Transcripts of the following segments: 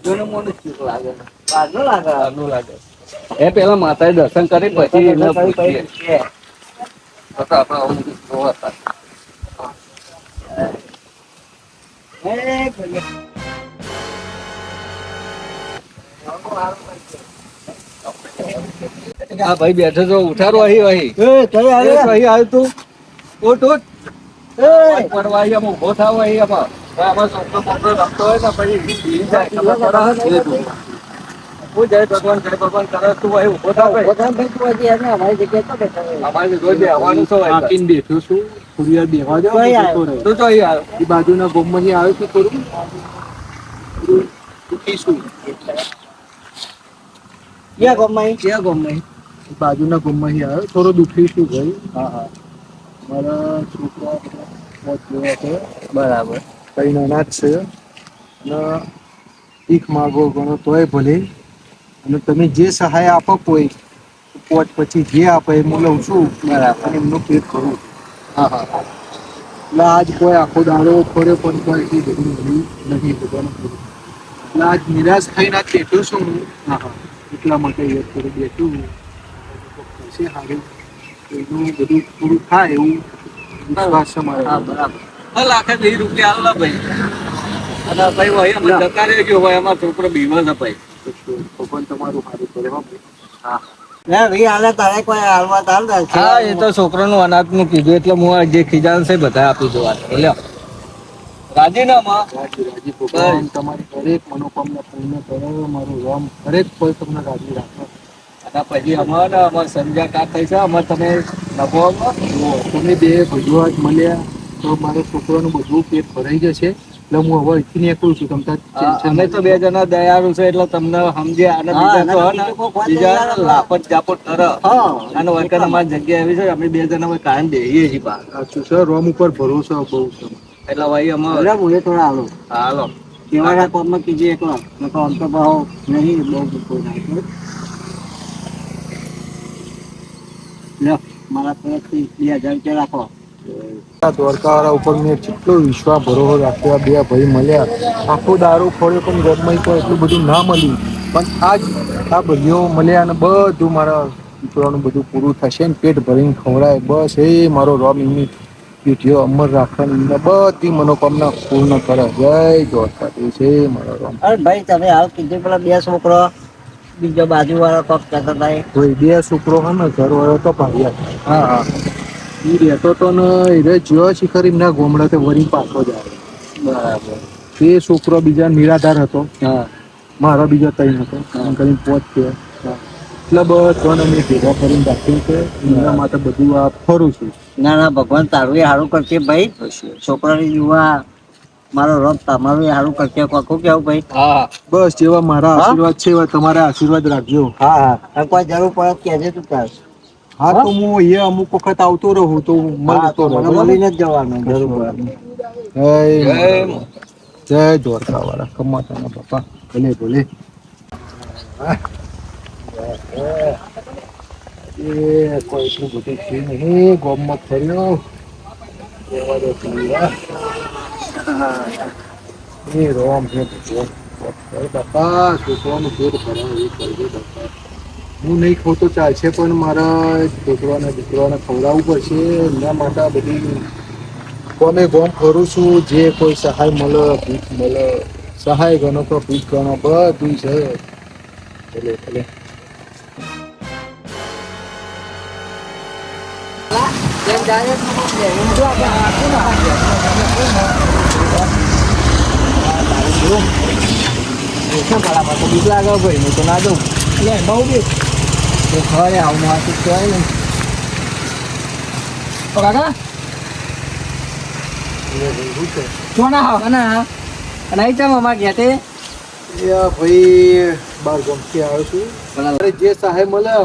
હજુ મોનું ચૂક લાગે લાગે એ પેલા માતા દર્શન કરી પછી એને પૂછીએ હા ભાઈ બેઠો છો ઉઠારો અહીં આવ્યું તું ઉઠ ઉભો થાવ હું જય ભગવાન કરે તું અહીં ઉભો થાવ અમારી જગ્યાએ આવવાનું છું બેઠું છું થોડી વાર બેહવા જાવ તું તો અહીં એ બાજુના ગોમમાંથી આવ્યો છું થોડું દુખીશું ક્યાં ગોમમાં બાજુના ગોમમાંથી આવ્યો થોડો દુખીશું ભાઈ હા મારા છોકરા છે બરાબર કઈ નાના જ છે અને ભીખ માગો ગણો તોય ભલે અને તમે જે સહાય આપો કોઈ પોત પછી જે આપે એ હું લઉં છું બરાબર અને એમનું પેટ કરું એટલે આજ કોઈ આખો દાડો ફર્યો પણ કોઈ એટલી બધી નથી એટલે આજ નિરાશ થઈને આજ બેઠો છું હું એટલા માટે યાદ કરી બેઠું પછી સારું એનું બધું પૂરું થાય એવું વિશ્વાસ છે મારો બરાબર લાખ 2 રૂપિયા આલો ભાઈ અને ભાઈ ભાઈ અમે જતા રહેજો ભાઈ અમારો છોકરો બીમાર છે ભાઈ ભગવાન તમારું સારું કરે હા એ તો છોકરાનું અનાજ નું કીધું એટલે હું જે ખીજાણ છે બધા આપી દઉં રાજીનામા તમારી દરેક મનોકામના પૂર્ણ કરો મારું રામ દરેક કોઈ તમને રાજી રાખો અને પછી અમારે સંજય કા થઈ છે અમારે તમે નભોમાં તમે બે ભજવા જ મળ્યા તો મારો છોકરાનું બધું પેટ ભરાઈ જશે એટલે હું હવે અહીંથી નીકળું છું તમને અમે તો 2 જણા દયાળુ છે એટલે તમને સમજ્યા અને બીજા લાપત જાપત કરે અને વળકર અમારી જગ્યા એવી છે અમે 2 જણા કાયમ બેહીએ છીએ સાચું સર રોમ ઉપર ભરોસો બહુ છે એટલે ભાઈ અમારે હું થોડા હાલો કેવાના કોમમાં કીધું એકલો નકો આમ તો ભાવ નહીં બહુ કોઈ નાખ્યો લ્યો મારા તરફથી 2000 રૂપિયા રાખો દ્વારકાવાળા ઉપર મેં જેટલો વિશ્વાસ ભરોસો રાખ્યો 2 ભાઈ મળ્યા આખો દારૂ ફોડ્યો પણ ગમમાં તો એટલું બધું ના મળ્યું પણ આજ આ ભાઈઓ મળ્યા અને બધું મારા દીકરાનું બધું પૂરું થશે ને પેટ ભરીને ખવડાય બસ એ મારો રોમ એમની પીઠીઓ અમર રાખવાની બધી મનોકામના પૂર્ણ કરે જય દ્વારકા છે મારો રોમ અરે ભાઈ તમે હાલ કીધું પેલા 2 છોકરો બીજો બાજુ વાળો કોક કહેતા હતા કોઈ 2 છોકરો હે ને ઘર વાળો તો ભાઈ હા એ રહેતો તો ને એ જ્યો શિખર એમના ગોમડા તે વરી પાછો જાય બરાબર તે છોકરો બીજા નિરાધાર હતો મારો બીજો 3 હતો કરીને 5 થયો એટલે બધાને મેં ભેગા કરીને રાખ્યું છે એના માટે બધું આ ફરું છું ના ભગવાન તારું સારું કરશે ભાઈ છોકરાની યુવા મારો રબ તમારું સારું કરશે કોકું કેવું ભાઈ હા બસ જેવા મારા આશીર્વાદ છે એવા તમારા આશીર્વાદ રાખજો હા કોઈ જરૂર પડે કહેજે તું તાર હા તો હું એ અમુક વખત આવતો રહું તો મળતો રહું મળીને જ જવાનું જરૂર પડે જય દ્વારકા વાળા કમાતાના બાપા ભલે ભલે એ કોઈ એટલું બધું છે નહીં ગોમમાં ફર્યો એ રોમ છે બાપા છોકરાનું પેટ ભરાવું કરજો બાપા હું નહીં ખાઉં તો ચાલશે પણ મારા છોકરાને દીકરાને ખવડાવવું પડશે એના માટે બધી કોમે ગોમ ફરું છું જે કોઈ સહાય મળે ભીખ મળે સહાય ગણો તો ભીખ ગણો બધું છે ભલે ભલે બીક લાગે ભાઈ હું તો ના દઉં એટલે બહુ બીક તો ખરે આવું માથું કહેવાય ને તો કાકા ચોના હા ના અને અહીં ચાલ અમારા ગયા તે ભાઈ 12 ગમથી આવ્યો છું જે સહાય મળે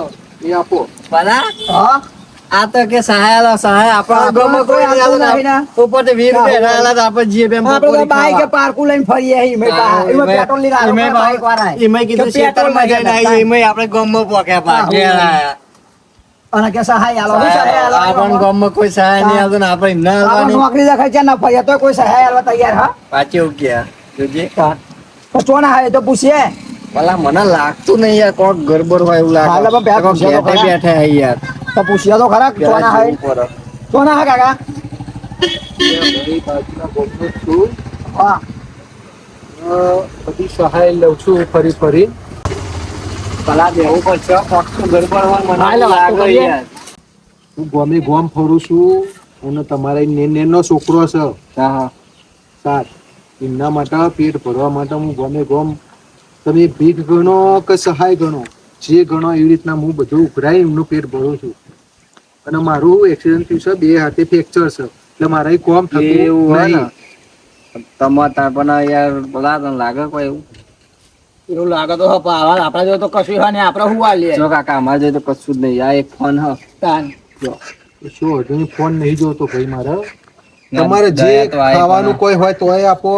એ આપો બના હા આ તો કે સહાય આપણા ગામમાં કોઈ આવતું નહીં ના ઉપરથી 20 રૂપિયા આલા તો આપણે જીએ બેમ આપણે બાઈક કે પાર્કુ લઈને ફરીએ એમાં પેટ્રોલ લઈ આવ્યો એમાં બાઈક વાળા એમાં કીધું ખેતરમાં જઈને આવી એમાં આપણે ગામમાં પોક્યા પાકે અને કે સહાય આલો આપણ ગામમાં કોઈ સહાય નહીં આવતો ને આપણે ના આવવાની નોકરી દેખાય છે ના ફરિયા તો કોઈ સહાય આલવા તૈયાર હા પાછી ઉગ્યા જોજે ચોના હા એ તો પૂછીએ. ભલા મને લાગતું નહીં યાર કોક ગરબર હોય એવું હાલે લાગે. પણ પેલા પૂછ્યા તો ખરા. બેઠે હે યાર. તો પૂછ્યા તો ખરા પેલા ચોના જોવું હા પડે. ચોના હા કાકા. ભાઈ બાજુના ગામનો જ છું. હા. બધી સહાય લઉં છું ફરી. ભલા બેવું પડશે કોક તો ગરબર હોય મને હા, એટલે એવું વાત તો લાગે કરીએ. યાર. હું ગોમ ફરું છું અને તમારા નેનો છોકરો છે. હા. સાત એમના માટે પેટ ભરવા માટે હું ગોમ તમે ભીખ ગણો કે સહાય ગણો જે ગણો એવી રીતના હું બધું ઉઘરાઈ એમનું પેટ ભરું છું. અને મારું એક્સિડન્ટ થયું છે 2 હાથે ફ્રેક્ચર છે એટલે મારા કોમ થતું એવું હોય ને નહીં. તમારે તાર પણ યાર બોલા તને લાગે કોઈ એવું. એવું લાગે તો આપડા જો તો કશું હોય ને આપડે શું વાલીએ. જો કાકા અમારે જોઈ તો કશું જ નહીં આ એક ફોન હ. જો શું હજુ ફોન નહીં જોતો ભાઈ મારે. તમારે જે દયા તો આઈ ખાવાનું પણ કોઈ હોય તોય આપો.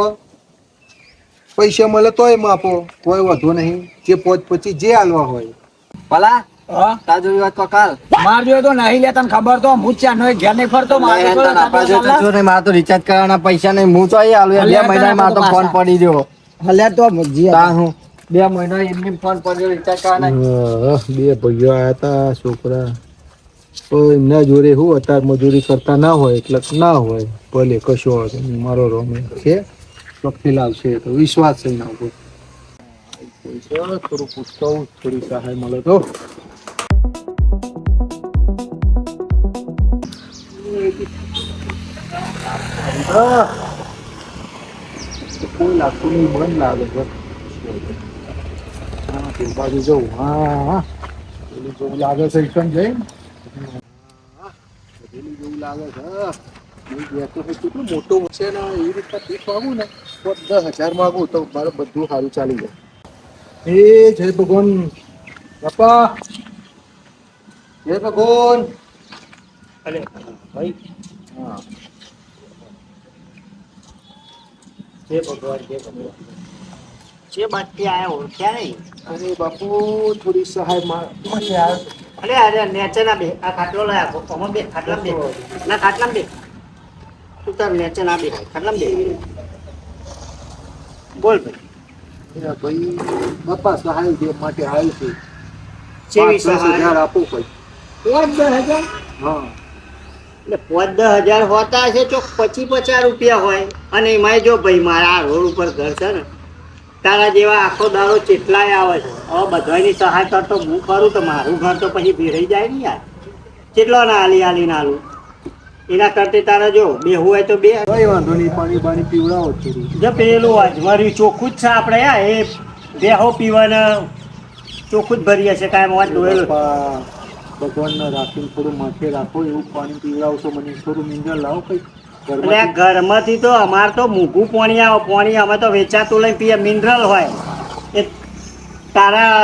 પૈસા મળે તોય આપો કોઈ વધો નહીં જે પોત પછી જે હાલવા હોય. ભલા હા તાર જોઈ વાત તો કાલ. માર જોયો તો નહીં લે તને ખબર તો હું જ ચાનો ઘેર નહીં ફરતો મારે આપડા જોઈ તો જો નહીં મારે તો રિચાર્જ કરવાના પૈસા નહીં હું તો આલું 2 મહિના મારો તો ફોન પડી રહ્યો. હલે તો તાર હું 2 મહિના એમની ફોન પડ્યો રિચાર્જ કરવાના. 2 ભાઈઓ આયા તા છોકરા તો એમના જોડે હું અત્યારે મજૂરી કરતા ના હોય એટલે ના હોય ભલે કશો વાંધો નહીં. મારો રોમ છે ચોખ્ખી લાવશે તો વિશ્વાસ છે એના ઉપર. થોડું પૂછતો થોડી સહાય મળે તો. કોઈ લાગતું નહીં મન લાગે છે. હા તે બાજુ જવું. હા પેલું જેવું લાગે છે એકદમ જઈ પેલું જેવું લાગે છે. કેટલું મોટું છે ને એવી રીતના પીઠ વાગું ને તો 10,000 માગું તો મારે બધું સારું ચાલી જાય. જય ભગવાન બાપા જય ભગવાન. અરે ભાઈ હા જય ભગવાન. જે બાકી આયા ઓળખ્યા નહીં. અરે બાપુ થોડી સહાય મને યાર. અરે નેચે ના બે આ ખાટલો લાયા ઓમો બે ખાટલા બે ના ખાટલા બે તું તાર નેચે ના બે ખાટલા બે બોલ ભાઈ. ભાઈ બાપા સહાય જે માટે આવ્યું છે. જેવી 5,000 આપો ભાઈ. 10,000 હા એટલે 10,000 હોતા હશે ચોક 25-50 રૂપિયા હોય અને એમાં જો ભાઈ મારા રોડ ઉપર ઘર છે ને તારા જેવા આખો દાડો ચેટલાય આવે છે. હવે બધાની સહાય કરતો હું કરું તો મારું ઘર તો પછી ભેરાઈ જાય ને યાર. કેટલો ના આલી ના આલું એના કરતે તારા જો બેહું હોય તો બે કઈ વાંધો નહીં. પાણી બાણી પીવડાવો થોડું. જો પેલું અજમર્યું ચોખ્ખું જ છે આપણે એ બેહો પીવાના ચોખ્ખું જ ભરીએ છે કાંઈ મોજ ધોયેલું. ભગવાનને રાખીને થોડું માથે રાખો એવું પાણી પીવડાવશો મને. થોડું મિનરલ લાવો કઈ એટલે ઘરમાંથી તો અમારે તો મૂઘું પાણી આવે પાણી અમે તો વેચાતું લઈને પીએ મિનરલ હોય એ તારા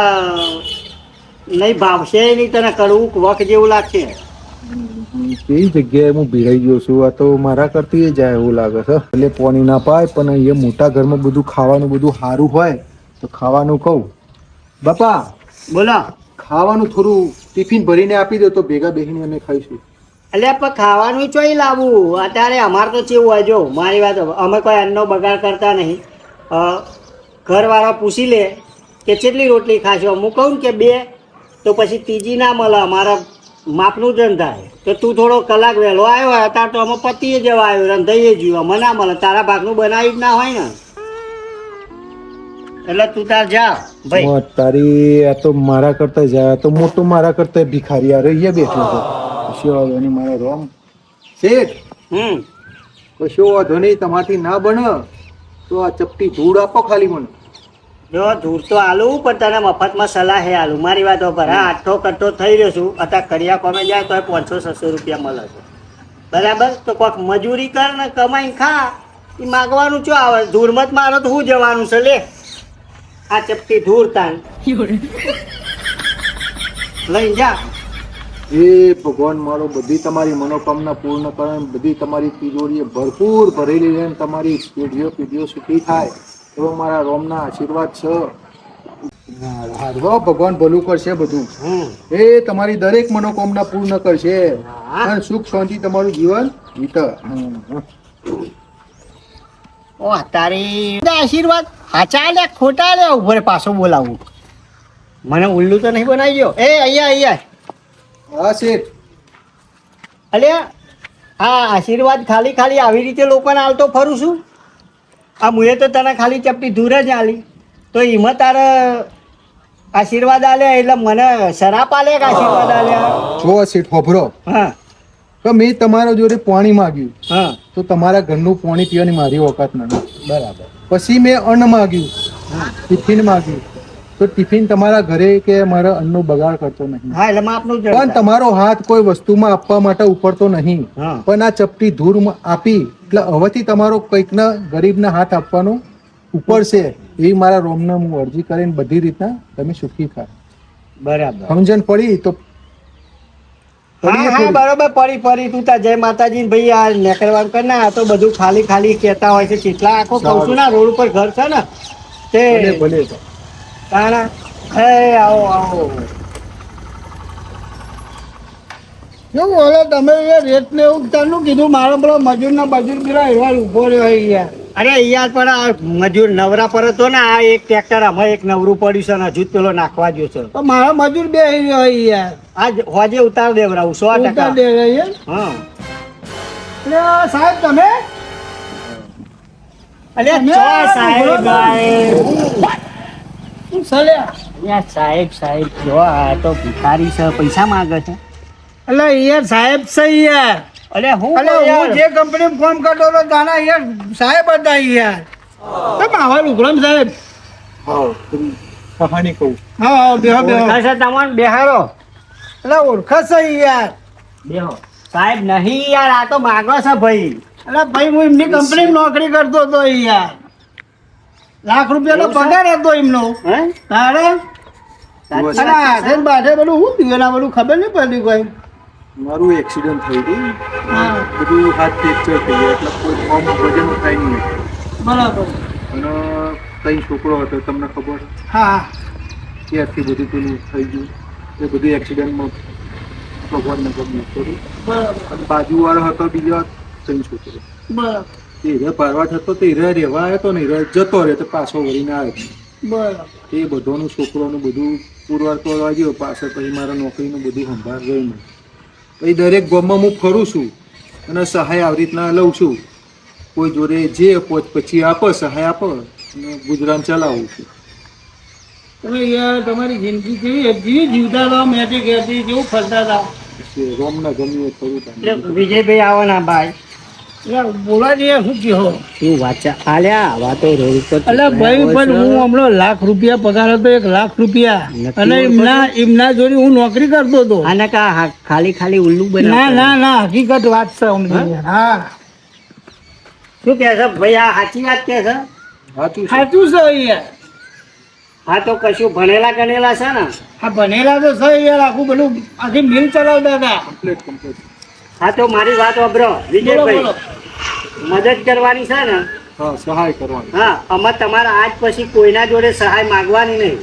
નહીં ભાવશે નહીં તને કડવું વખ જેવું લાગશે. કઈ જગ્યાએ હું ભીડાઈ ગયો છું. આ તો મારા કરતી જાય એવું લાગે છે. એટલે પાણી ના પાય પણ અહીંયા મોટા ઘરમાં બધું ખાવાનું બધું સારું હોય તો ખાવાનું કહું. બાપા બોલો ખાવાનું થોડું ટિફિન ભરીને આપી દો તો ભેગા બેસીને અમે ખાઈશું. એટલે પણ ખાવાનું ચોઈ લાવવું અત્યારે અમારે તો કેવું હોય જો મારી વાત અમે કોઈ અન્નનો બગાડ કરતા નહીં. ઘરવાળા પૂછી લે કે કેટલી રોટલી ખાશો હું કહું કે 2 તો પછી ત્રીજી ના મળે અમારા માપનું જ રંધાય તો તું થોડો કલાક વહેલો આવ્યો હોય અત્યારે તો અમે પતિએ જવા આવ્યો રંધાઈએ જ્યું અમે ના મળે તારા ભાગનું બનાવી જ ના હોય ને એટલે તું તાર જા ભાઈ. તારી આ તો મારા કરતા જાય તો મોટો મારા કરતા ભિખારી આ રહી બેઠો છે. કશો વાંધો નહીં. મારો રોમ શેઠ કશો વાંધો નહીં. તમારથી ના બને તો આ ચપટી ધૂળ આપો ખાલી મને. જો ધૂળ તો આલું પણ તને મફતમાં સલાહ હે આલું મારી વાત પર. હા આઠો કટ્ટો થઈ રહ્યો છું અત્યારે કરિયા કોમે જાય તો 500-600 રૂપિયા મળે છે બરાબર. તો કોઈક મજૂરી કર ને કમાઈને ખા એ માગવાનું શું આવે. ધૂળમાં જ મારો તો શું જવાનું છે લે આ ચપટી ધૂળ તાન લઈ જા. એ ભગવાન મારો બધી તમારી મનોકામના પૂર્ણ કરે. બધી તમારી તિજોરીએ ભરપૂર ભરેલી રહે. તમારી પેઢીઓ સુખી થાય એવો મારા રોમના આશીર્વાદ છે. ભગવાન ભલું કરશે બધું. એ તમારી દરેક મનોકામના પૂર્ણ કરશે અને સુખ શાંતિ તમારું જીવન જીત. ઓ તારી આશીર્વાદ હાચા લે ખોટા લે ઉભરે પાછો બોલાવું મને ઉલ્લુ તો નહીં બનાવી ગયો એ અહીંયા હા શેઠ. અલ્યા હા આશીર્વાદ ખાલી ખાલી આવી રીતે લોકોને આલતો ફરું છું આ મુએ તો તને ખાલી ચપટી દૂર જ આલી તો એમાં તારે આશીર્વાદ આલ્યા એટલે મને શરાપ આલે કે આશીર્વાદ આલ્યા જો શેઠ હોભરો હા તો મેં તમારા જોડે પાણી માગ્યું હા તો તમારા ઘરનું પાણી પીવાની મારી ઓકાત નથી. બરાબર પછી મેં અન્ન માગ્યું, ટિફિન માગ્યું તો ટિફિન તમારા ઘરે કે મારા અન્નનો બગાડ કરતો નહીં. હા એટલે માપનું જ પણ તમારો હાથ કોઈ વસ્તુમાં આપવા માટે ઉપડતો નહીં. હા. પણ આ ચપટી ધૂળ આપી એટલે હવેથી તમારો કંઈકના ગરીબના હાથ આપવાનો ઉપડશે એવી મારા રોમને હું અરજી કરીને બધી રીતના તમે સુખી થાય. બરાબર સમજણ પડી તો હા હા બરોબર પડી તું તા જય માતાજી ને ભાઈ આ નેકરવાનું કર ના આ તો બધું ખાલી ખાલી કહેતા હોય છે કેટલા આખો કહું છું ના રોડ ઉપર ઘર છે ને તે ભલે ભલે તો. તાણા એ આવો આવો શું બોલો તમે એ રેટ ને એવું તાનું કીધું મારો પેલો મજૂર ના મજૂર પેલા એવા ઉભો રહ્યો યાર અરે યાર પણ આ મજૂર નવરા પર હતો ને આ એક ટ્રેક્ટર અમે એક નવરું પડ્યું છે ને હજુ જ પેલો નાખવા ગયો છે તો મારો મજૂર બે રહ્યો યાર આ હોજે ઉતાર દેવરાવું 100% હા એટલે સાહેબ તમે અરે સાહેબ જો આ તો ભિખારી છે પૈસા માંગે છે એટલે યાર સાહેબ છે યાર અરે હું હું જે કંપની ફોન કરતો હતો તાના યાર સાહેબ હતા યાર તમે આવા લુગડમ સાહેબ હા થોડી કહાની કહું. હા હા બેહો બેહો ઓળખાશે તમને બેહારો એટલે ઓળખાશે યાર બેહો સાહેબ નહીં યાર આ તો માગો છે ભાઈ એટલે ભાઈ હું એમની કંપની નોકરી કરતો હતો યાર લાખ રૂપિયાનો પગાર હતો એમનો હે તારે અને હાથે ને બાથે બધું શું થયું એના બધું ખબર નહીં પડતી કોઈ મારું એક્સિડન્ટ થઈ ગયું, હા બધું હાથ ફ્રેક્ચર થઈ ગયા એટલે કોઈ ફોર્મ વજન થાય નહીં. બરાબર અને કઈ છોકરો હતો તમને ખબર હા ત્યારથી બધું પેલું થઈ ગયું એ બધું એક્સિડન્ટમાં ભગવાનને ગમ્યું થોડું. બરાબર અને બાજુવાળો હતો બીજો કઈ છોકરો બરાબર એ હીરા પારવાટ હતો તો હીરા રહેવા આવ્યો હતો ને હીરા જતો રહ્યો તો પાછો વળીને આવ્યો. બરાબર એ બધાનું છોકરોનું બધું પુરવાર તોડવા ગયો પાછળ પછી મારા નોકરીનું બધું સંભાળ ગયું નહીં. પછી દરેક ગામમાં હું ફરું છું અને સહાય આવી રીતના લઉં છું. કોઈ જોડે જે પછી આપો સહાય આપો અને ગુજરાન ચલાવું છું. તમે યાર તમારી જિંદગી કેવી જીવતા હતા મેથી ઘેરથી કેવું ફરતા હતા પછી રોમના ગમ્યું એ ખરું એટલે તમને. વિજયભાઈ આવો ના ભાઈ યાર બોલા જઈએ શું કહો શું વાત છે આલ્યા વાતો રોડ ઉપર એટલે ભાઈ પણ હું હમણાં લાખ રૂપિયા પગાર હતો 1 લાખ રૂપિયા અને એમના જોડે હું નોકરી કરતો હતો આને કા ખાલી ખાલી ઉલ્લુ ના બનાવ ના ના હકીકત વાત છે સમજી હા શું કહે છે ભાઈ આ સાચી વાત કે છે સાચું છે. સાચું છે યાર હા તો કશું ભણેલા ગણેલા છે ને આ ભણેલા તો છે યાર આખું બધું આખી મિલ ચલાવતા હતા કમ્પ્લીટ. હા તો મારી વાત વાપરો બોલો વિજયભાઈ બોલો મદદ કરવાની છે ને હા સહાય કરવાની. હા અમે તમારા આજ પછી કોઈના જોડે સહાય માંગવાની નહીં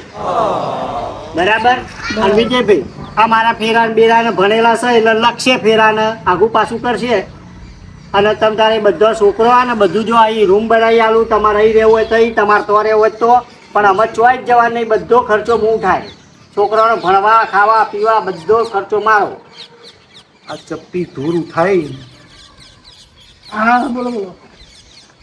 બરાબર અને વિજયભાઈ આ મારા ફેરાન બેરાને ભણેલા છે એટલે લક્ષ્ય ફેરાને આગું પાછું કરશે અને તમે તારે બધા છોકરો આ ને બધું જો અહીં રૂમ બનાવી આલું તમારે અહીં રહેવું હોય તો અહીં તમારે તો રહેવું હોય તો પણ અમે ચોઈસ જવા નહીં બધો ખર્ચો હું થાય છોકરાઓને ભણવા ખાવા પીવા બધો ખર્ચો મારો આ ચપટી ધૂળ ઉઠાઈ હા બોલો બોલો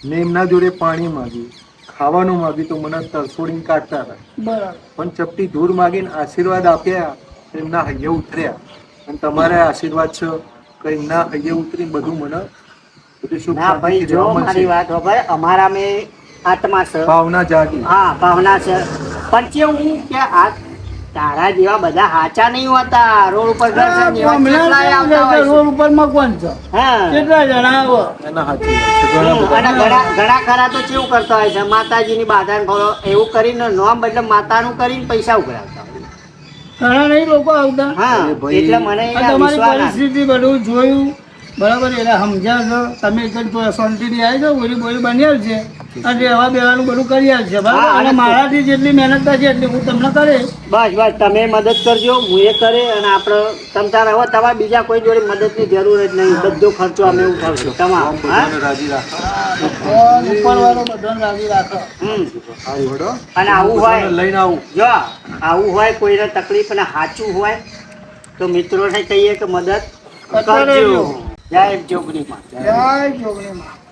ને એમના જોડે પાણી માગ્યું, ખાવાનું માગ્યું તો મને તરસોડીને કાઢતા હતા. બરાબર પણ ચપટી ધૂળ માગીને આશીર્વાદ આપ્યા એમના હૈયે ઉતર્યા. અને તમારા આશીર્વાદ છે કે એમના હૈયે ઉતરી બધું મને બધું સુખ ના ભાઈ શાંતિથી જો રહેવા મળશે. મારી વાત હોય અમારા મેં આત્મા છે ભાવના જાગી. હા ભાવના છે પણ કેવું કે આ તારા જેવા બધા હાચા નહીં હોતા રોડ ઉપર ઘર છે ને એવા કેટલાય આવતા હોય છે. રોડ ઉપર માં કોણ છે હા કેટલા જણા આવો એના હાચી વાત છે. ઘણા બધા. અને ઘણા ખરા તો કેવું કરતા હોય છે માતાજીની બાધાને ફળો એવું કરીને નોમ બદલે માતાનું કરીને પૈસા ઉઘરાવતા હોય. ઘણા નહીં લોકો આવતા હા અરે ભાઈ. એટલે મને આ યાર તમારી વિશ્વાસ ના- પરિસ્થિતિ બધું જોયું બરાબર એટલે સમજ્યા છો તમે એકદમ શાંતિથી આવી જાઓ બોલી બોલી બન્યા છે અને રહેવા બેવાનું બધું કરી આપશે બરાબર હા, અને અને મારાથી જેટલી મહેનત થશે એટલી હું તમને કરે બસ બસ તમે મદદ કરજો હું એ કરે અને આપણે તમ તાર હવે તમારે બીજા કોઈ જોડે મદદની જરૂર જ નહીં, બધો ખર્ચો અમે ઉઠાવશું તમામ. હા રાજી રાખો. ઉપરવાળો બધાને રાજી રાખો હમ. સારું હેડો. અને આવું હોય લઈને આવું. જો આવું હોય કોઈને તકલીફ અને સાચું હોય તો મિત્રોને કહીએ કે મદદ કરજો. કરજો. જય જોગણીમાં. જય જોગણીમાં.